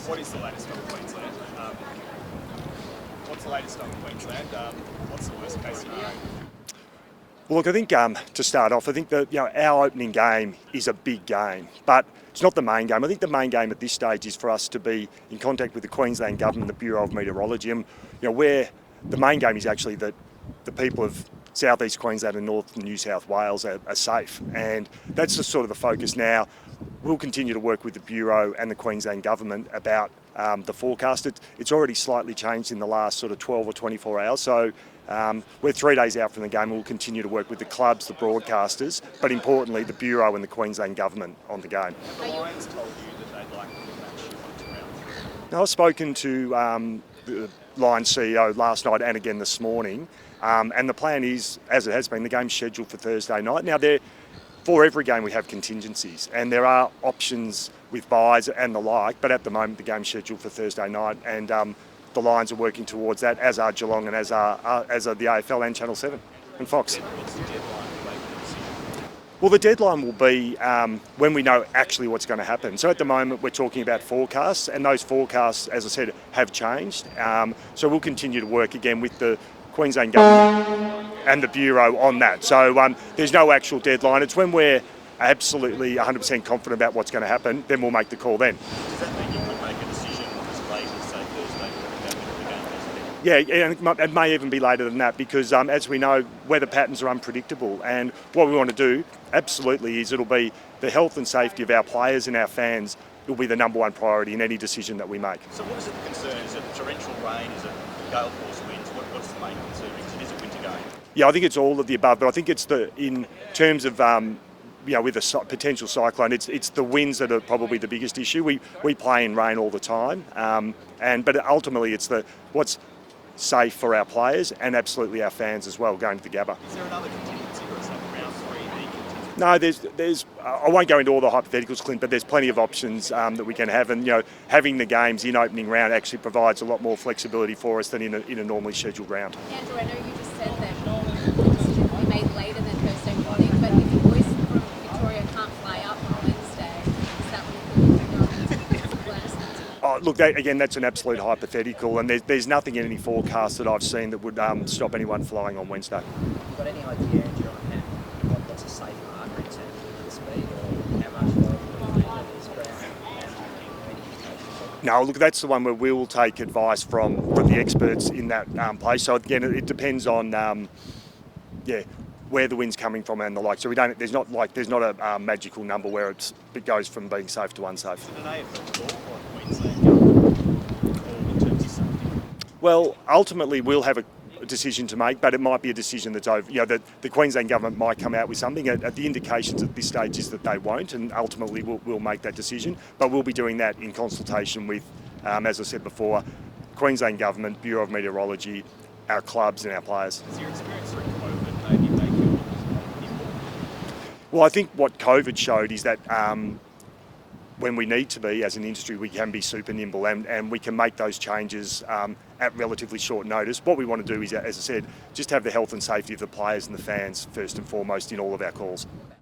What is the latest on Queensland? What's the latest on Queensland? What's the worst case scenario? Well, look, I think to start off, I think that our opening game is a big game, but it's not the main game. I think the main game at this stage is for us to be in contact with the Queensland Government, the Bureau of Meteorology, and where the main game is actually that the people of South East Queensland and North New South Wales are safe, and that's the sort of the focus now. We'll continue to work with the Bureau and the Queensland Government about the forecast. It's already slightly changed in the last sort of 12 or 24 hours, so we're 3 days out from the game. We'll continue to work with the clubs, the broadcasters, but importantly the Bureau and the Queensland Government on the game. The Lions told you that they'd like to match you once around. Now, I've spoken to the Lions CEO last night and again this morning, and the plan is, as it has been, the game's scheduled for Thursday night. Now, for every game we have contingencies, and there are options with buys and the like, but at the moment the game's scheduled for Thursday night, and the Lions are working towards that, as are Geelong and as are the AFL and Channel 7 and Fox. What's the deadline for making a decision? Well, the deadline will be when we know actually what's going to happen. So at the moment we're talking about forecasts, and those forecasts, as I said, have changed. So we'll continue to work again with the Queensland Government and the Bureau on that. So there's no actual deadline. It's when we're absolutely 100% confident about what's going to happen, then we'll make the call then. Does that mean you could make a decision as late as, say, Thursday when the game is? Yeah, and it may even be later than that because, as we know, weather patterns are unpredictable. And what we want to do, absolutely, is it'll be the health and safety of our players and our fans will be the number one priority in any decision that we make. So what is it the concern? Is it torrential rain? Is it gale force winds? What's the main concern? Because it is a winter game. Yeah, I think it's all of the above, but I think it's in terms of with a potential cyclone, it's the winds that are probably the biggest issue. We play in rain all the time, but ultimately it's what's safe for our players and absolutely our fans as well going to the Gabba. Is there another contingency, or is that round 3 the contingency? No, there's. I won't go into all the hypotheticals, Clint, but there's plenty of options that we can have, and having the games in opening round actually provides a lot more flexibility for us than in a normally scheduled round. Andrew, I know you just said that the decision will be made later than Thursday morning, but if your boys from Victoria can't fly up on Wednesday, is that what Look, that's an absolute hypothetical, and there's nothing in any forecast that I've seen that would stop anyone flying on Wednesday. Have you got any idea, Andrew, on what's a safe marker in terms of the speed, or how much longer is ground? No, look, that's the one where we will take advice from the experts in that place. So again, it depends on where the wind's coming from and the like. So there's not a magical number where it goes from being safe to unsafe. Is it an AFL call or Queensland Government call in terms of safety? Well, ultimately we'll have a decision to make, but it might be a decision that's over. That the Queensland Government might come out with something. At the indications at this stage is that they won't, and ultimately we'll make that decision. But we'll be doing that in consultation with, as I said before, Queensland Government, Bureau of Meteorology, our clubs and our players. Has your experience through COVID maybe make you nimble? Well, I think what COVID showed is that when we need to be as an industry, we can be super nimble and we can make those changes at relatively short notice. What we want to do is, as I said, just have the health and safety of the players and the fans first and foremost in all of our calls.